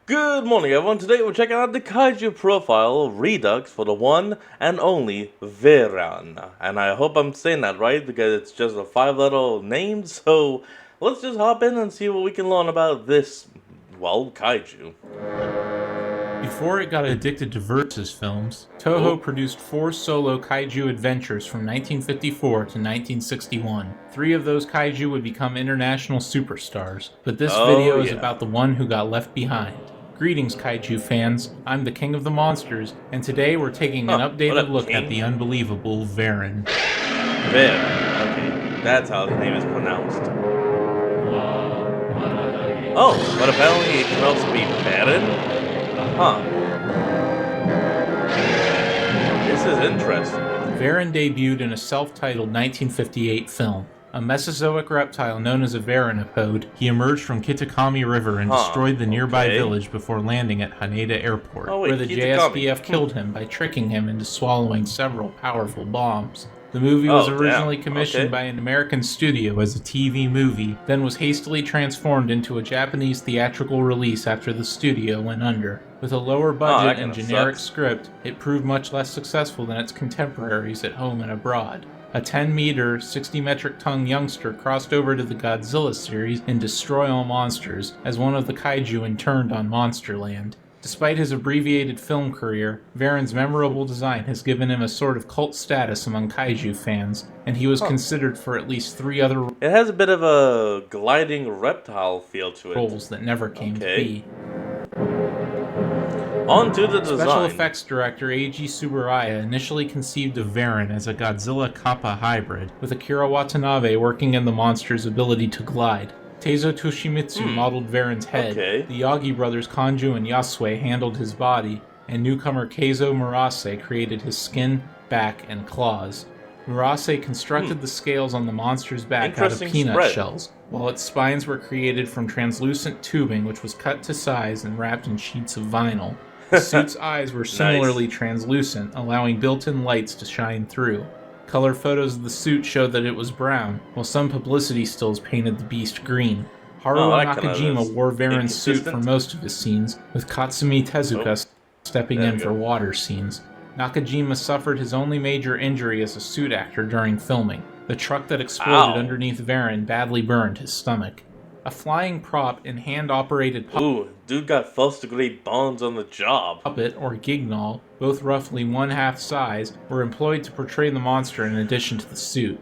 Good morning, everyone. Today we're checking out the kaiju profile Redux for the one and only Varan. And I hope I'm saying that right because it's just a 5-letter name. So let's just hop in and see what we can learn about this, well, kaiju. Before it got addicted to versus films, Toho produced 4 solo kaiju adventures from 1954 to 1961. 3 of those kaiju would become international superstars, but this video is about the one who got left behind. Greetings, kaiju fans. I'm the King of the Monsters, and today we're taking an updated look at the unbelievable Varan. Varan. Okay, that's how the name is pronounced. Oh, but apparently it can also be Varan? Huh. This is interesting. Varan debuted in a self-titled 1958 film. A Mesozoic reptile known as a varanopode, he emerged from Kitakami River and destroyed the nearby village before landing at Haneda Airport, where the JSDF killed him by tricking him into swallowing several powerful bombs. The movie was originally commissioned by an American studio as a TV movie, then was hastily transformed into a Japanese theatrical release after the studio went under. With a lower budget and generic script, it proved much less successful than its contemporaries at home and abroad. A 10-meter, 60-metric-ton youngster crossed over to the Godzilla series in Destroy All Monsters as one of the kaiju interned on Monsterland. Despite his abbreviated film career, Varan's memorable design has given him a sort of cult status among kaiju fans, and he was considered for at least 3 other It has a bit of a gliding reptile feel to it. roles that never came to be. On to the design. Special effects director Eiji Tsuburaya initially conceived of Varan as a Godzilla Kappa hybrid, with Akira Watanabe working in the monster's ability to glide. Teizo Toshimitsu modeled Varan's head, the Yagi brothers Kanju and Yasue handled his body, and newcomer Keizo Murase created his skin, back, and claws. Murase constructed the scales on the monster's back out of peanut shells, while its spines were created from translucent tubing which was cut to size and wrapped in sheets of vinyl. The suit's eyes were similarly translucent, allowing built-in lights to shine through. Color photos of the suit showed that it was brown, while some publicity stills painted the beast green. Haruo Nakajima wore Varan's suit for most of his scenes, with Katsumi Tezuka stepping in for water scenes. Nakajima suffered his only major injury as a suit actor during filming. The truck that exploded underneath Varan badly burned his stomach. A flying prop and hand-operated dude got first-degree burns on the job. Puppet, or Gignol, both roughly 1/2 size, were employed to portray the monster in addition to the suit.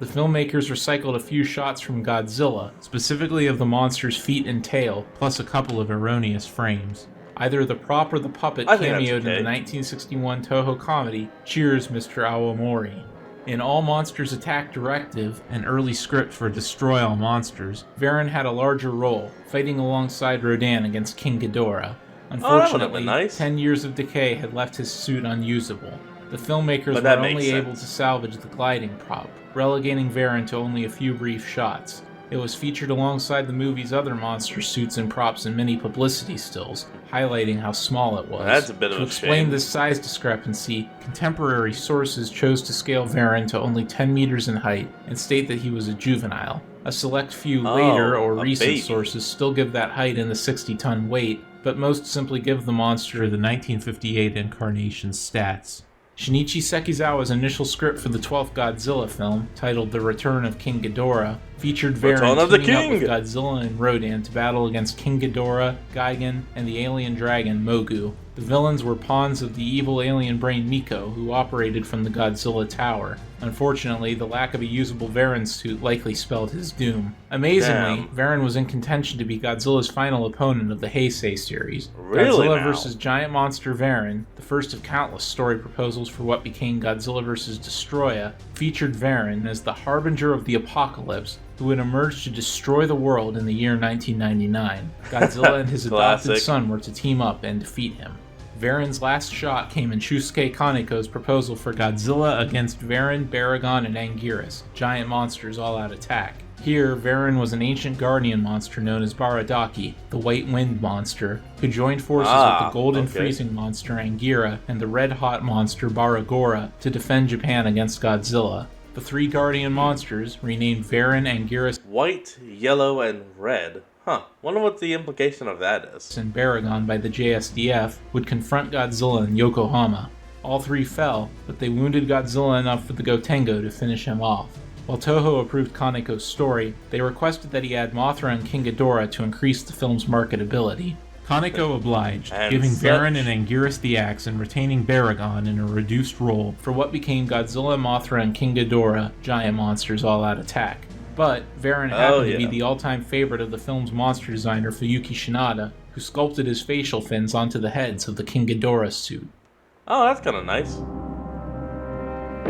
The filmmakers recycled a few shots from Godzilla, specifically of the monster's feet and tail, plus a couple of erroneous frames. Either the prop or the puppet cameoed in the 1961 Toho comedy Cheers, Mr. Aomori. In All Monsters Attack Directive, an early script for Destroy All Monsters, Varan had a larger role, fighting alongside Rodan against King Ghidorah. Unfortunately, 10 years of decay had left his suit unusable. The filmmakers were only able to salvage the gliding prop, relegating Varan to only a few brief shots. It was featured alongside the movie's other monster suits and props in many publicity stills, highlighting how small it was. That's a bit of a shame. To explain this size discrepancy, contemporary sources chose to scale Varan to only 10 meters in height and state that he was a juvenile. A select few later or recent sources still give that height in the 60-ton weight, but most simply give the monster the 1958 incarnation's stats. Shinichi Sekizawa's initial script for the 12th Godzilla film, titled The Return of King Ghidorah, featured Varan teaming up with Godzilla and Rodan to battle against King Ghidorah, Gigan, and the alien dragon Mogu. The villains were pawns of the evil alien brain Miko, who operated from the Godzilla Tower. Unfortunately, the lack of a usable Varan suit likely spelled his doom. Amazingly, Varan was in contention to be Godzilla's final opponent of the Heisei series. Godzilla vs. Giant Monster Varan, the first of countless story proposals for what became Godzilla vs. Destoroyah, featured Varan as the harbinger of the apocalypse, who would emerge to destroy the world in the year 1999. Godzilla and his adopted son were to team up and defeat him. Varan's last shot came in Shusuke Kaneko's proposal for Godzilla against Varan, Baragon, and Anguirus, giant monsters all-out attack. Here, Varan was an ancient guardian monster known as Baradaki, the White Wind monster, who joined forces with the Golden Freezing monster Anguirus and the Red-Hot monster Baragora to defend Japan against Godzilla. The 3 guardian monsters, renamed Varan, Anguirus, White, Yellow, and Red. Huh. Wonder what the implication of that is. and Baragon by the JSDF would confront Godzilla in Yokohama. All three fell, but they wounded Godzilla enough for the Gotengo to finish him off. While Toho approved Kaneko's story, they requested that he add Mothra and King Ghidorah to increase the film's marketability. Kaneko obliged, giving Varan and Anguirus the axe and retaining Baragon in a reduced role for what became Godzilla, Mothra, and King Ghidorah, Giant Monsters All-Out Attack. But Varan happened to be the all-time favorite of the film's monster designer Fuyuki Shinada, who sculpted his facial fins onto the heads of the King Ghidorah suit. Oh, that's kind of nice.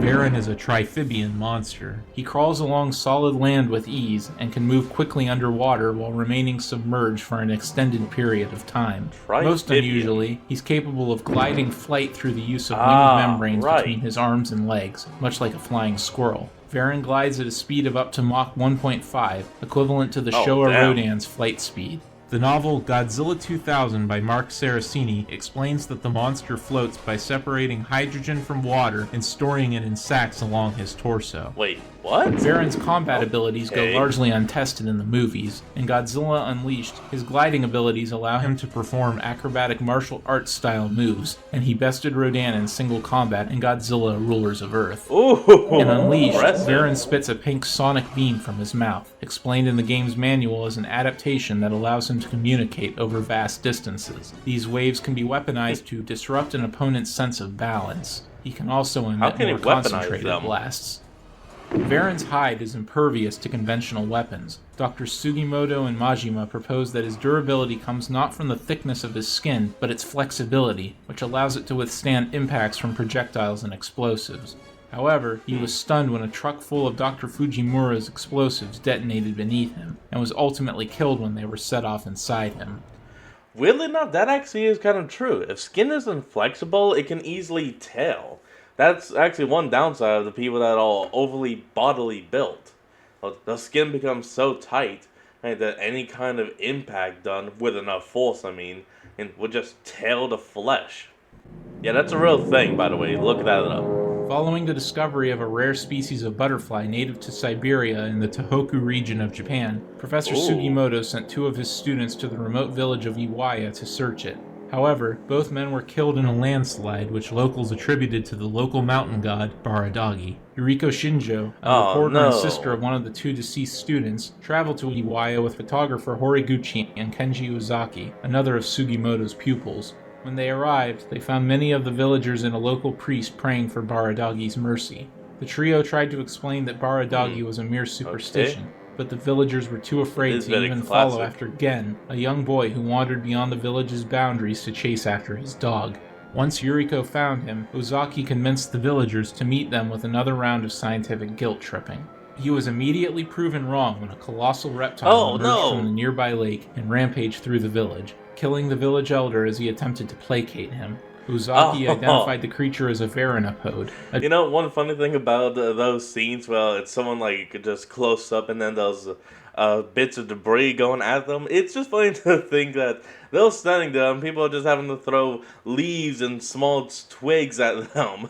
Varan is a trifibian monster. He crawls along solid land with ease and can move quickly underwater while remaining submerged for an extended period of time. Most unusually, he's capable of gliding flight through the use of winged membranes between his arms and legs, much like a flying squirrel. Varan glides at a speed of up to Mach 1.5, equivalent to the Showa Rodan's flight speed. The novel Godzilla 2000 by Mark Saraceni explains that the monster floats by separating hydrogen from water and storing it in sacs along his torso. Wait, what? Varan's combat abilities go largely untested in the movies. In Godzilla Unleashed, his gliding abilities allow him to perform acrobatic martial arts style moves, and he bested Rodan in single combat in Godzilla Rulers of Earth. In Unleashed, Varan spits a pink sonic beam from his mouth, explained in the game's manual as an adaptation that allows him to communicate over vast distances. These waves can be weaponized to disrupt an opponent's sense of balance. He can also emit more concentrated blasts. Varan's hide is impervious to conventional weapons. Dr. Sugimoto and Majima propose that his durability comes not from the thickness of his skin, but its flexibility, which allows it to withstand impacts from projectiles and explosives. However, he was stunned when a truck full of Dr. Fujimura's explosives detonated beneath him, and was ultimately killed when they were set off inside him. Weirdly enough, that actually is kind of true. If skin isn't flexible, it can easily tear. That's actually one downside of the people that are overly bodily built. The skin becomes so tight that any kind of impact done with enough force, would just tear the flesh. Yeah, that's a real thing, by the way. Look that up. Following the discovery of a rare species of butterfly native to Siberia in the Tohoku region of Japan, Professor Sugimoto sent two of his students to the remote village of Iwaya to search it. However, both men were killed in a landslide, which locals attributed to the local mountain god, Baradagi. Yuriko Shinjo, a reporter and sister of one of the two deceased students, traveled to Iwaya with photographer Horiguchi and Kenji Uzaki, another of Sugimoto's pupils. When they arrived, they found many of the villagers and a local priest praying for Baradagi's mercy. The trio tried to explain that Baradagi was a mere superstition, but the villagers were too afraid to even follow after Gen, a young boy who wandered beyond the village's boundaries to chase after his dog. Once Yuriko found him, Ozaki convinced the villagers to meet them with another round of scientific guilt-tripping. He was immediately proven wrong when a colossal reptile emerged from the nearby lake and rampaged through the village, killing the village elder as he attempted to placate him. Uzaki identified the creature as a Varanapode. You know, one funny thing about those scenes, well, it's someone just close up and then those bits of debris going at them. It's just funny to think that they're standing there and people are just having to throw leaves and small twigs at them.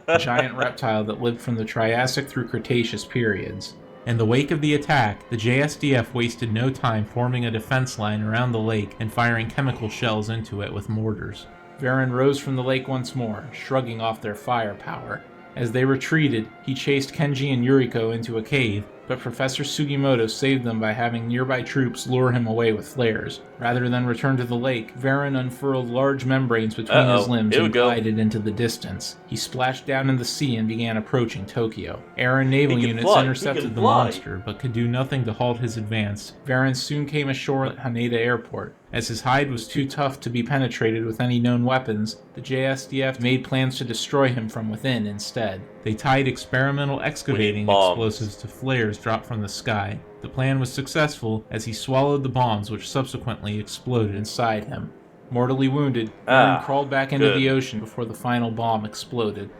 A giant reptile that lived from the Triassic through Cretaceous periods. In the wake of the attack, the JSDF wasted no time forming a defense line around the lake and firing chemical shells into it with mortars. Varan rose from the lake once more, shrugging off their firepower. As they retreated, he chased Kenji and Yuriko into a cave, but Professor Sugimoto saved them by having nearby troops lure him away with flares. Rather than return to the lake, Varan unfurled large membranes between his limbs and glided into the distance. He splashed down in the sea and began approaching Tokyo. Air and naval units intercepted the monster, but could do nothing to halt his advance. Varan soon came ashore at Haneda Airport. As his hide was too tough to be penetrated with any known weapons, the JSDF made plans to destroy him from within instead. They tied experimental excavating explosives to flares dropped from the sky. The plan was successful as he swallowed the bombs, which subsequently exploded inside him. Mortally wounded, Varan crawled back into the ocean before the final bomb exploded.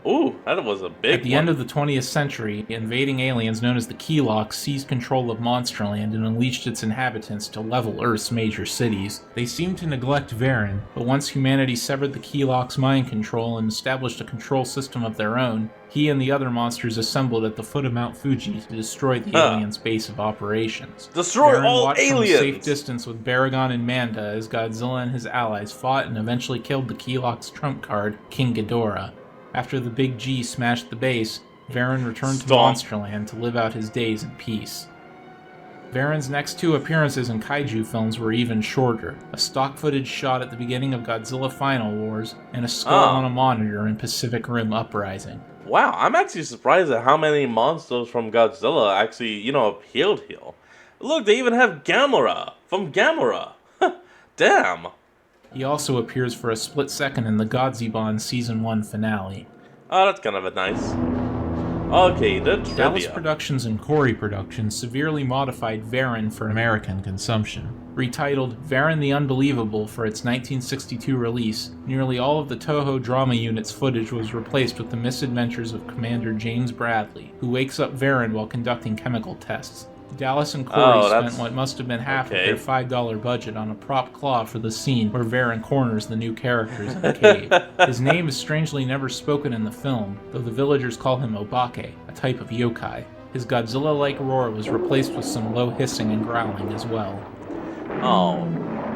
Ooh, that was a big At the one. end of the 20th century, invading aliens known as the Keylocks seized control of Monsterland and unleashed its inhabitants to level Earth's major cities. They seemed to neglect Varan, but once humanity severed the Keylocks' mind control and established a control system of their own, he and the other monsters assembled at the foot of Mount Fuji to destroy the aliens' base of operations. Destroy Varan all watched aliens! from a safe distance with Baragon and Manda as Godzilla and his allies fought and eventually killed the Keylocks' trump card, King Ghidorah. After the Big G smashed the base, Varan returned to Monsterland to live out his days in peace. Varan's next 2 appearances in kaiju films were even shorter, a stock footage shot at the beginning of Godzilla Final Wars, and a skull on a monitor in Pacific Rim Uprising. Wow, I'm actually surprised at how many monsters from Godzilla actually, appeared here. Look, they even have Gamera from Gamera. Damn. He also appears for a split second in the Godzilla Season 1 finale. Oh, that's kind of a nice. Okay, the trivia. Dallas Productions and Corey Productions severely modified Varan for American consumption. Retitled Varan the Unbelievable for its 1962 release, nearly all of the Toho drama unit's footage was replaced with the misadventures of Commander James Bradley, who wakes up Varan while conducting chemical tests. Dallas and Corey spent what must have been half of their $5 budget on a prop claw for the scene where Varan corners the new characters in the cave. His name is strangely never spoken in the film, though the villagers call him Obake, a type of yokai. His Godzilla-like roar was replaced with some low hissing and growling as well. Oh,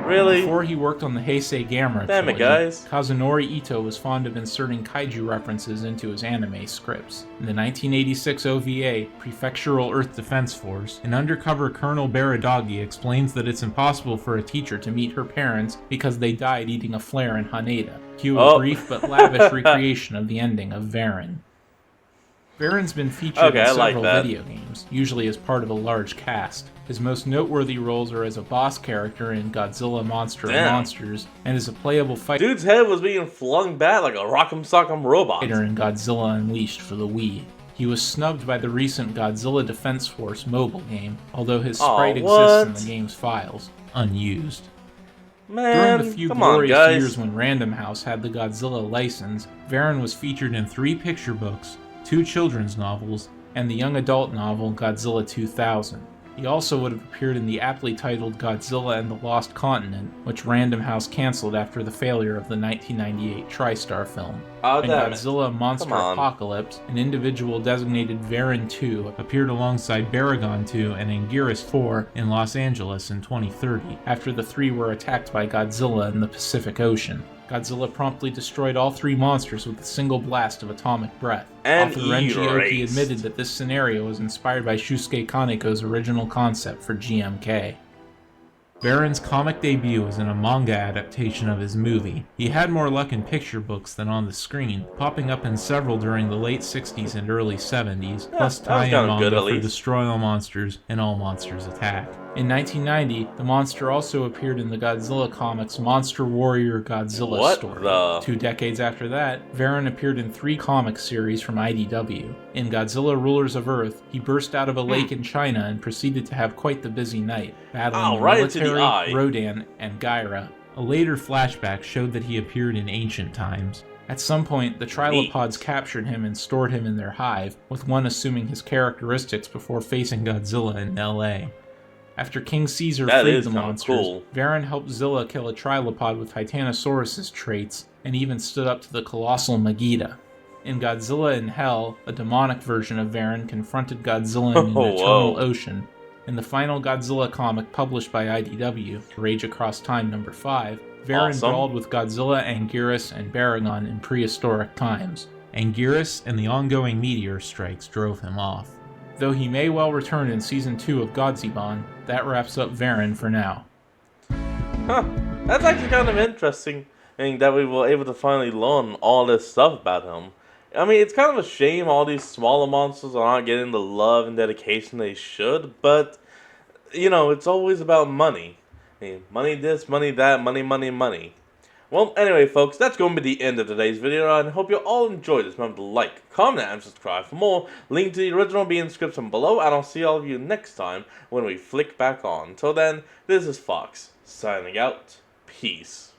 really? Before he worked on the Heisei Gamera trilogy, Kazunori Ito was fond of inserting kaiju references into his anime scripts. In the 1986 OVA, Prefectural Earth Defense Force, an undercover Colonel Baradagi explains that it's impossible for a teacher to meet her parents because they died eating a flare in Haneda. Cue a brief but lavish recreation of the ending of Varan. Varan's been featured in several video games, usually as part of a large cast. His most noteworthy roles are as a boss character in Godzilla Monster of Monsters, and as a playable fighter. Dude's head was being flung back like a rock'em sock'em robot. In Godzilla Unleashed for the Wii. He was snubbed by the recent Godzilla Defense Force mobile game, although his sprite exists in the game's files, unused. Man, during the few glorious years when Random House had the Godzilla license, Varan was featured in 3 picture books, 2 children's novels, and the young adult novel Godzilla 2000. He also would have appeared in the aptly titled Godzilla and the Lost Continent, which Random House canceled after the failure of the 1998 TriStar film. In Godzilla Monster Apocalypse, an individual designated Varan 2 appeared alongside Baragon 2 and Anguirus 4 in Los Angeles in 2030, after the 3 were attacked by Godzilla in the Pacific Ocean. Godzilla promptly destroyed all 3 monsters with a single blast of atomic breath. And Author Renji Oki admitted that this scenario was inspired by Shusuke Kaneko's original concept for GMK. Varan's comic debut was in a manga adaptation of his movie. He had more luck in picture books than on the screen, popping up in several during the late 60s and early 70s, plus tie-in manga for Destroy All Monsters and All Monsters Attack. In 1990, the monster also appeared in the Godzilla comics Monster Warrior Godzilla story. 2 decades after that, Varan appeared in 3 comic series from IDW. In Godzilla Rulers of Earth, he burst out of a lake in China and proceeded to have quite the busy night, battling military, Rodan, and Gyra. A later flashback showed that he appeared in ancient times. At some point, the Trilopods captured him and stored him in their hive, with one assuming his characteristics before facing Godzilla in LA. After King Caesar freed the monsters, Varan helped Zilla kill a Trilopod with Titanosaurus's traits, and even stood up to the colossal Megiddo. In Godzilla in Hell, a demonic version of Varan confronted Godzilla in an eternal ocean. In the final Godzilla comic published by IDW, Rage Across Time number 5, Varan brawled with Godzilla, Anguirus, and Baragon in prehistoric times. Anguirus and the ongoing meteor strikes drove him off. Though he may well return in Season 2 of Godzilla, that wraps up Varan for now. Huh, that's actually kind of interesting, that we were able to finally learn all this stuff about him. I mean, it's kind of a shame all these smaller monsters are not getting the love and dedication they should, but, it's always about money. I mean, money this, money that, money, money, money. Well, anyway, folks, that's going to be the end of today's video, and I hope you all enjoyed this. Remember to like, comment, and subscribe for more. Link to the original will be in the description below, and I'll see all of you next time when we flick back on. Until then, this is Fox, signing out. Peace.